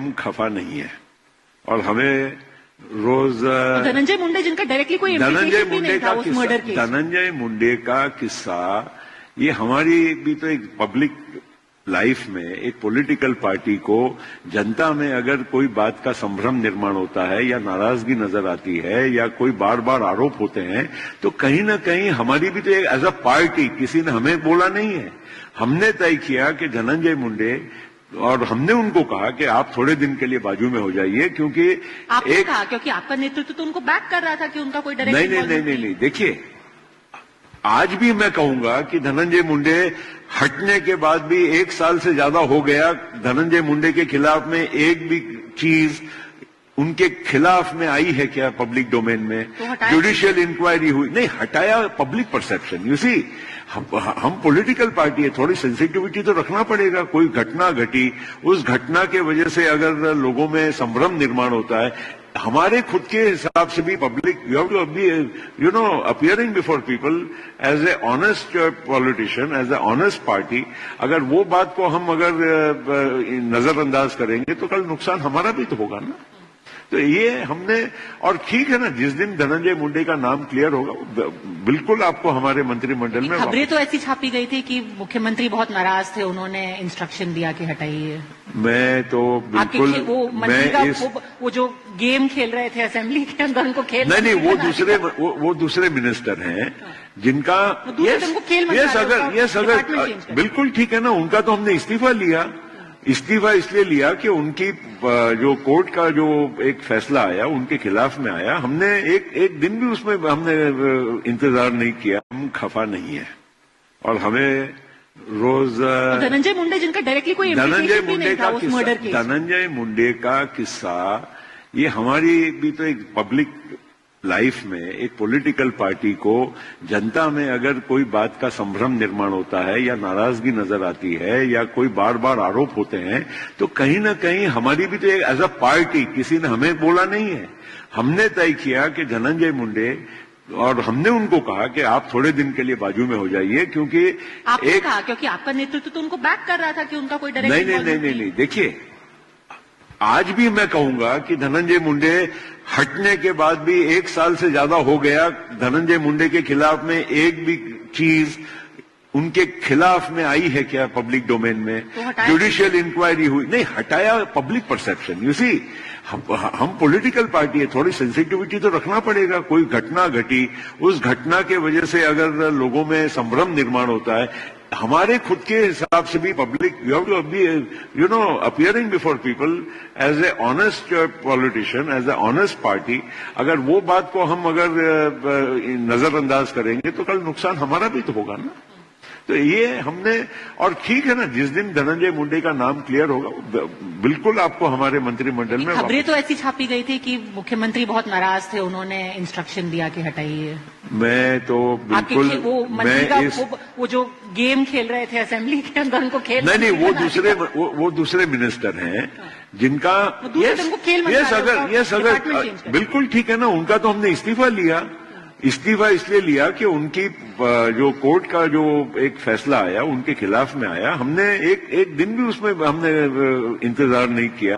हम खफा नहीं है और हमें रोज धनंजय मुंडे जिनका डायरेक्टली कोई इम्प्लीकेशन भी नहीं था उस मर्डर केस। धनंजय मुंडे का किस्सा ये हमारी भी तो एक पब्लिक लाइफ में एक पॉलिटिकल पार्टी को जनता में अगर कोई बात का संभ्रम निर्माण होता है या नाराजगी नजर आती है या कोई बार बार आरोप होते हैं तो कहीं ना कहीं हमारी भी तो एक एज अ पार्टी किसी ने हमें बोला नहीं है। हमने तय किया कि धनंजय मुंडे और हमने उनको कहा कि आप थोड़े दिन के लिए बाजू में हो जाइए क्योंकि आपने कहा क्योंकि आपका नेतृत्व तो उनको बैक कर रहा था कि उनका कोई डायरेक्ट नहीं देखिए आज भी मैं कहूंगा कि धनंजय मुंडे हटने के बाद भी 1 साल से ज्यादा हो गया धनंजय मुंडे के खिलाफ में एक भी चीज उनके खिलाफ में आई है क्या पब्लिक डोमेन में? तो जुडिशियल इंक्वायरी हुई नहीं, हटाया पब्लिक परसेप्शन। यू सी हम पॉलिटिकल पार्टी है, थोड़ी सेंसिटिविटी तो रखना पड़ेगा। कोई घटना घटी, उस घटना के वजह से अगर लोगों में संभ्रम निर्माण होता है, हमारे खुद के हिसाब से भी public you have to be you know appearing before people as a honest politician, as a honest party. अगर वो बात को हम अगर नजरअंदाज करेंगे तो कल नुकसान हमारा भी तो होगा ना। तो ये हमने, और ठीक है ना, जिस दिन धनंजय मुंडे का नाम क्लियर होगा बिल्कुल आपको हमारे मंत्रिमंडल में खबरें तो ऐसी छापी गई थी कि मुख्यमंत्री बहुत नाराज थे, उन्होंने इंस्ट्रक्शन दिया कि हटाइए। मैं तो बिल्कुल वो मंत्री का वो जो गेम खेल रहे थे असेंबली के अंदर उनको खेल नहीं वो दूसरे मिनिस्टर हैं जिनका अगर बिल्कुल ठीक है ना, उनका तो हमने इस्तीफा लिया। इस्तीफा इसलिए लिया कि उनकी जो कोर्ट का जो एक फैसला आया उनके खिलाफ में आया, हमने एक दिन भी उसमें हमने इंतजार नहीं किया। हम खफा नहीं है और हमें रोज धनंजय मुंडे जिनका डायरेक्टली कोई इम्प्लीकेशन भी नहीं था उस मर्डर केस। धनंजय मुंडे का किस्सा ये हमारी भी तो एक पब्लिक लाइफ में एक पॉलिटिकल पार्टी को जनता में अगर कोई बात का संभ्रम निर्माण होता है या नाराजगी नजर आती है या कोई बार बार आरोप होते हैं तो कहीं ना कहीं हमारी भी तो एक एज अ पार्टी किसी ने हमें बोला नहीं है। हमने तय किया कि धनंजय मुंडे, और हमने उनको कहा कि आप थोड़े दिन के लिए बाजू में हो जाइए क्योंकि आपने कहा क्योंकि आपका नेतृत्व तो उनको बैक कर रहा था कि उनका कोई डायरेक्ट नहीं देखिए आज भी मैं कहूंगा कि धनंजय मुंडे हटने के बाद भी 1 साल से ज्यादा हो गया धनंजय मुंडे के खिलाफ में एक भी चीज उनके खिलाफ में आई है क्या पब्लिक डोमेन में? तो जुडिशियल इंक्वायरी हुई नहीं, हटाया पब्लिक परसेप्शन। यू सी हम पॉलिटिकल पार्टी है, थोड़ी सेंसिटिविटी तो रखना पड़ेगा। कोई घटना घटी, उस घटना के वजह से अगर लोगों में संभ्रम निर्माण होता है, हमारे खुद के हिसाब से भी public you have to be you know appearing before people as a honest politician, as a honest party. अगर वो बात को हम अगर नजरअंदाज करेंगे तो कल नुकसान हमारा भी तो होगा ना। तो ये हमने, और ठीक है ना, जिस दिन धनंजय मुंडे का नाम क्लियर होगा बिल्कुल आपको हमारे मंत्रिमंडल में खबरें तो ऐसी छापी गई थी कि मुख्यमंत्री बहुत नाराज थे, उन्होंने इंस्ट्रक्शन दिया कि हटाइए। मैं तो बिल्कुल वो मंत्री का वो जो गेम खेल रहे थे असेंबली के अंदर उनको खेल नहीं वो दूसरे मिनिस्टर हैं जिनका अगर बिल्कुल ठीक है ना, उनका तो हमने इस्तीफा लिया। इस्तीफा इसलिए लिया कि उनकी जो कोर्ट का जो एक फैसला आया उनके खिलाफ में आया, हमने एक दिन भी उसमें हमने इंतजार नहीं किया।